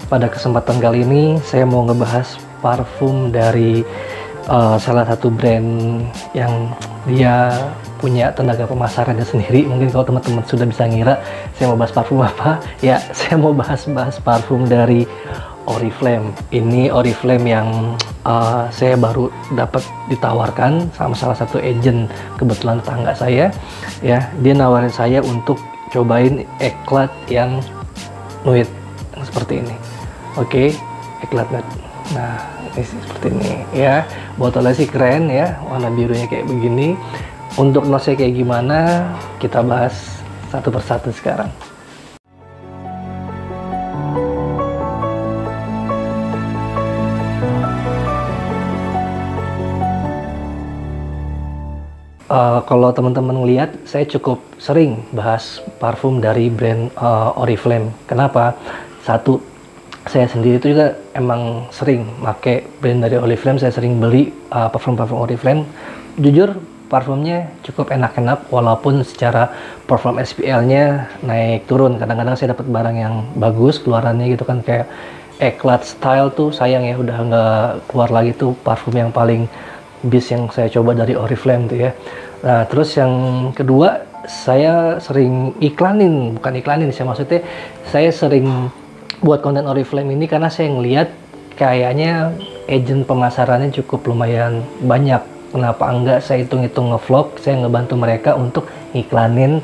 pada kesempatan kali ini saya mau ngebahas parfum dari salah satu brand yang dia punya tenaga pemasarannya sendiri. Mungkin kalau teman-teman sudah bisa ngira saya mau bahas parfum apa, ya saya mau bahas parfum dari Oriflame. Ini Oriflame yang saya baru dapat ditawarkan sama salah satu agent, kebetulan tetangga saya, ya dia nawarin saya untuk cobain Eclat yang nude seperti ini. Oke, Eclat nude. Nah, ini seperti ini ya. Botolnya sih keren ya, warna birunya kayak begini. Untuk notesnya kayak gimana, kita bahas satu persatu sekarang. Kalau teman-teman lihat, saya cukup sering bahas parfum dari brand Oriflame. Kenapa? Satu, saya sendiri itu juga emang sering pakai brand dari Oriflame. Saya sering beli parfum-parfum Oriflame. Jujur, parfumnya cukup enak-enak, walaupun secara perform SPL-nya naik turun. Kadang-kadang saya dapat barang yang bagus, keluarannya gitu kan, kayak Eclat Style tuh sayang ya, udah nggak keluar lagi tuh parfum yang paling bis yang saya coba dari Oriflame tuh ya. Nah, terus yang kedua, saya sering bukan iklanin, saya maksudnya saya sering buat konten Oriflame ini karena saya ngelihat kayaknya agent pemasarannya cukup lumayan banyak. Kenapa enggak saya hitung-hitung ngevlog, saya ngebantu mereka untuk iklanin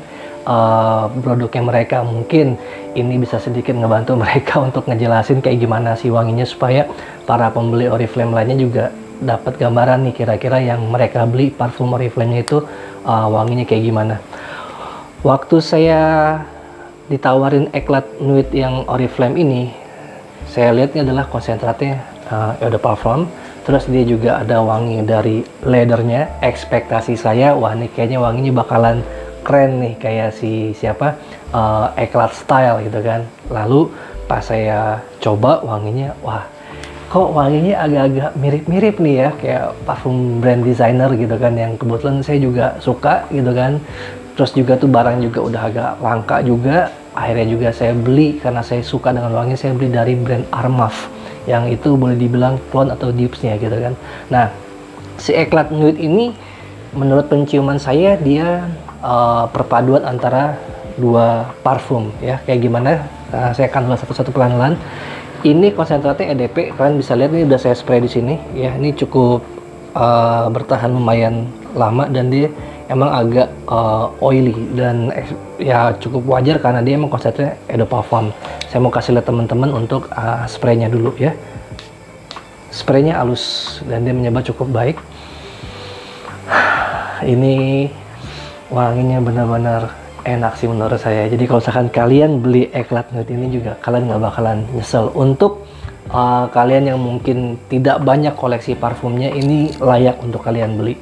produknya mereka. Mungkin ini bisa sedikit ngebantu mereka untuk ngejelasin kayak gimana sih wanginya, supaya para pembeli Oriflame lainnya juga dapat gambaran nih kira-kira yang mereka beli parfum Oriflame itu wanginya kayak gimana. Waktu saya ditawarin Eclat Nude yang Oriflame ini, saya lihat ini adalah konsentratnya eau de parfum, terus dia juga ada wangi dari leathernya. Ekspektasi saya, wah ini kayaknya wanginya bakalan keren nih, kayak siapa Eclat Style gitu kan. Lalu pas saya coba wanginya, wah kok wanginya agak-agak mirip-mirip nih ya, kayak parfum brand designer gitu kan, yang kebetulan saya juga suka gitu kan. Terus juga tuh barang juga udah agak langka juga, akhirnya juga saya beli karena saya suka dengan wangi. Saya beli dari brand Armaf, yang itu boleh dibilang clone atau dupes-nya gitu kan. Nah, si Eclat Nude ini menurut penciuman saya dia perpaduan antara dua parfum ya. Kayak gimana? Saya akan bahas satu-satu pelan-pelan. Ini konsentratnya EDP, kalian bisa lihat ini udah saya spray di sini ya. Ini cukup bertahan lumayan lama, dan dia emang agak oily, dan ya cukup wajar karena dia emang konsentratnya eau de parfum. Saya mau kasih lihat teman-teman untuk spraynya dulu ya. Spraynya halus dan dia menyebar cukup baik. Ini wanginya benar-benar enak sih menurut saya. Jadi kalau misalkan kalian beli Eclat Nude ini juga kalian nggak bakalan nyesel. Untuk kalian yang mungkin tidak banyak koleksi parfumnya, ini layak untuk kalian beli.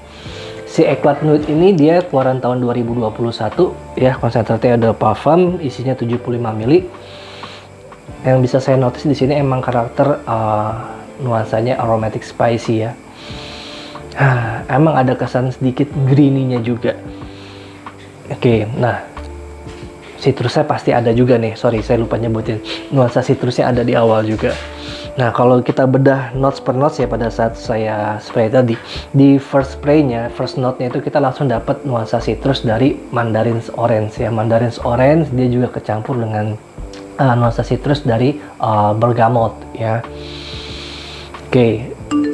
Si Eclat Nude ini dia keluaran tahun 2021 ya. Konsentratnya ada parfum, isinya 75 ml. Yang bisa saya notice di sini emang karakter nuansanya aromatic spicy ya. Emang ada kesan sedikit greeny-nya juga. Oke, nah citrusnya pasti ada juga nih. Sorry, saya lupa nyebutin. Nuansa citrusnya ada di awal juga. Nah, kalau kita bedah notes per notes ya, pada saat saya spray tadi, di first spray-nya, first note-nya itu kita langsung dapat nuansa citrus dari Mandarin's Orange ya. Mandarin's Orange dia juga kecampur dengan nuansa citrus dari bergamot ya. Oke.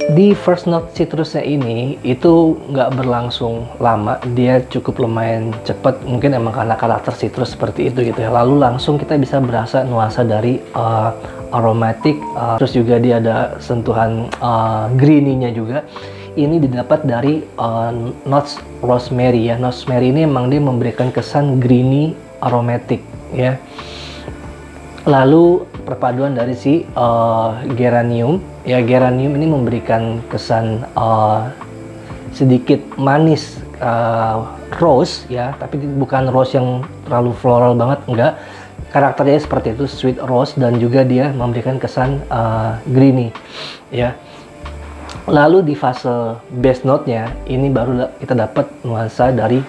Di first note citrusnya ini itu nggak berlangsung lama, dia cukup lumayan cepat, mungkin emang karena karakter citrus seperti itu gitu ya. Lalu langsung kita bisa berasa nuansa dari aromatic, terus juga dia ada sentuhan greeny-nya juga. Ini didapat dari notes rosemary ya. Rosemary ini emang dia memberikan kesan greeny aromatic ya. Lalu perpaduan dari si geranium ya. Geranium ini memberikan kesan sedikit manis, rose ya, tapi bukan rose yang terlalu floral banget, enggak. Karakternya seperti itu, sweet rose, dan juga dia memberikan kesan greeny ya. Lalu di fase base note-nya ini baru kita dapat nuansa dari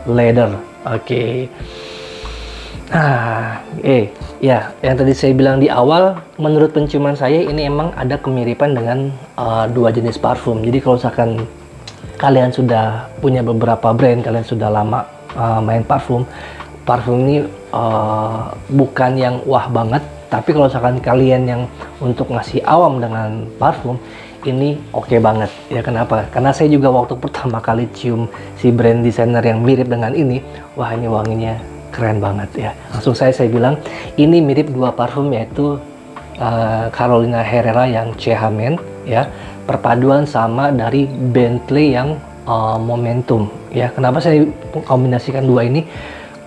leather. Oke. Ya, yang tadi saya bilang di awal, menurut penciuman saya ini emang ada kemiripan dengan dua jenis parfum. Jadi kalau misalkan kalian sudah punya beberapa brand, kalian sudah lama main parfum, parfum ini bukan yang wah banget. Tapi kalau misalkan kalian yang untuk ngasih awam dengan parfum, ini oke banget. Ya kenapa? Karena saya juga waktu pertama kali cium si brand designer yang mirip dengan ini, wah ini wanginya keren banget ya. Langsung saya bilang ini mirip dua parfum, yaitu Carolina Herrera yang CH Men ya, perpaduan sama dari Bentley yang Momentum ya. Kenapa saya kombinasikan dua ini?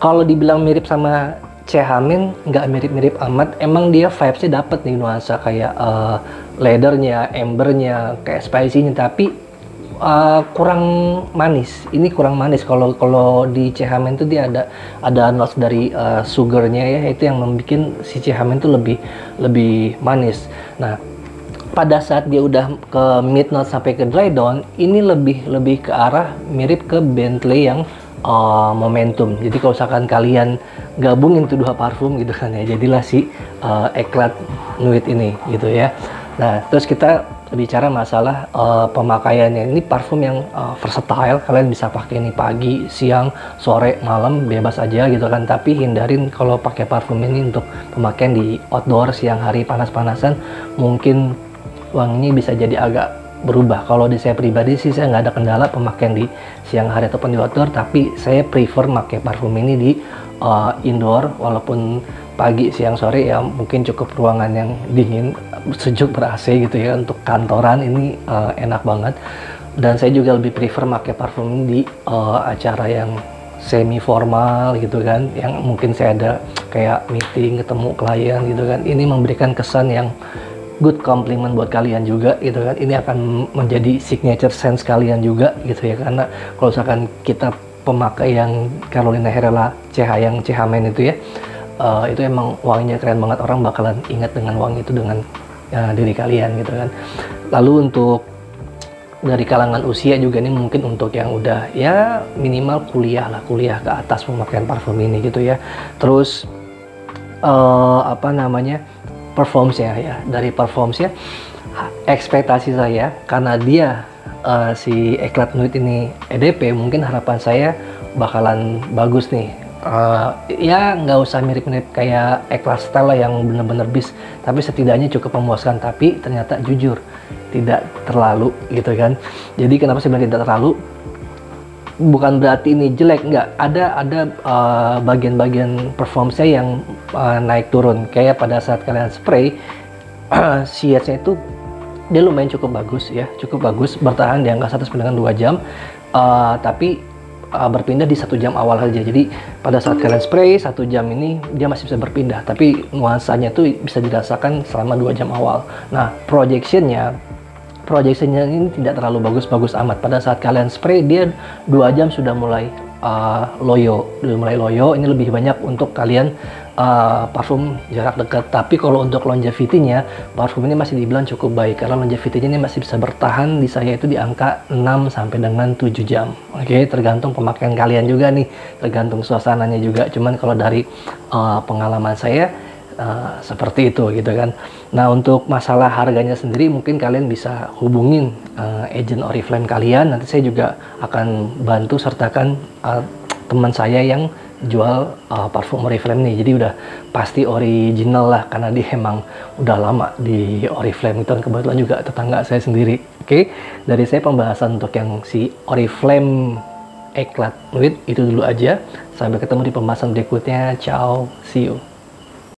Kalau dibilang mirip sama CH Men, nggak mirip-mirip amat. Emang dia vibes-nya dapet nih, nuansa kayak leathernya, ambernya, kayak spicy-nya, tapi kurang manis. Ini kurang manis. Kalau di CH Men itu dia ada notes dari sugarnya ya, itu yang membuat si CH Men itu lebih manis. Nah, pada saat dia udah ke mid note sampai ke dry down, ini lebih ke arah mirip ke Bentley yang Momentum. Jadi kalau misalkan kalian gabungin tuh dua parfum gitu kan ya, jadilah si Eclat Nuit ini gitu ya. Nah, terus kita bicara masalah pemakaiannya. Ini parfum yang versatile, kalian bisa pakai ini pagi, siang, sore, malam, bebas aja gitu kan. Tapi hindarin kalau pakai parfum ini untuk pemakaian di outdoor, siang hari panas-panasan, mungkin wanginya bisa jadi agak berubah. Kalau di saya pribadi sih, saya nggak ada kendala pemakaian di siang hari ataupun di outdoor, tapi saya prefer pakai parfum ini di indoor, walaupun pagi, siang, sore ya mungkin cukup ruangan yang dingin, sejuk, ber-AC gitu ya. Untuk kantoran ini enak banget. Dan saya juga lebih prefer pakai parfum ini di acara yang semi formal gitu kan, yang mungkin saya ada kayak meeting, ketemu klien gitu kan. Ini memberikan kesan yang good compliment buat kalian juga gitu kan. Ini akan menjadi signature sense kalian juga gitu ya, karena kalau misalkan kita pemakai yang Carolina Herrera yang CH Men itu ya, itu emang wanginya keren banget. Orang bakalan ingat dengan wangi itu dengan diri kalian gitu kan. Lalu untuk dari kalangan usia juga, ini mungkin untuk yang udah ya minimal kuliah ke atas pemakaian parfum ini gitu ya. Terus performance-nya ya, dari performance-nya ekspektasi saya, karena dia si Eclat Nuit ini EDP, mungkin harapan saya bakalan bagus nih. Ya nggak usah mirip-mirip kayak Eclat Style yang bener-bener bis, tapi setidaknya cukup memuaskan. Tapi ternyata jujur tidak terlalu gitu kan. Jadi kenapa saya bilang tidak terlalu, bukan berarti ini jelek, nggak. Ada bagian-bagian performance-nya yang naik turun. Kayak pada saat kalian spray, shades-nya itu dia lumayan cukup bagus ya, cukup bagus, bertahan di angka 1,5-2 jam, tapi berpindah di 1 jam awal saja. Jadi pada saat kalian spray 1 jam ini dia masih bisa berpindah, tapi nuansanya tuh bisa dirasakan selama 2 jam awal. Nah, projectionnya ini tidak terlalu bagus amat. Pada saat kalian spray dia 2 jam sudah mulai loyo. Ini lebih banyak untuk kalian parfum jarak dekat. Tapi kalau untuk longevity-nya, parfum ini masih dibilang cukup baik, karena longevity-nya ini masih bisa bertahan di saya itu di angka 6 sampai dengan 7 jam. Oke, tergantung pemakaian kalian juga nih, tergantung suasananya juga. Cuman kalau dari pengalaman saya seperti itu gitu kan. Nah, untuk masalah harganya sendiri mungkin kalian bisa hubungin agent Oriflame kalian. Nanti saya juga akan bantu sertakan teman saya yang jual parfum Oriflame nih. Jadi udah pasti original lah, karena dia emang udah lama di Oriflame itu, dan kebetulan juga tetangga saya sendiri. Oke, dari saya pembahasan untuk yang si Oriflame Eclat Nuit itu dulu aja. Sampai ketemu di pembahasan berikutnya. Ciao, see you.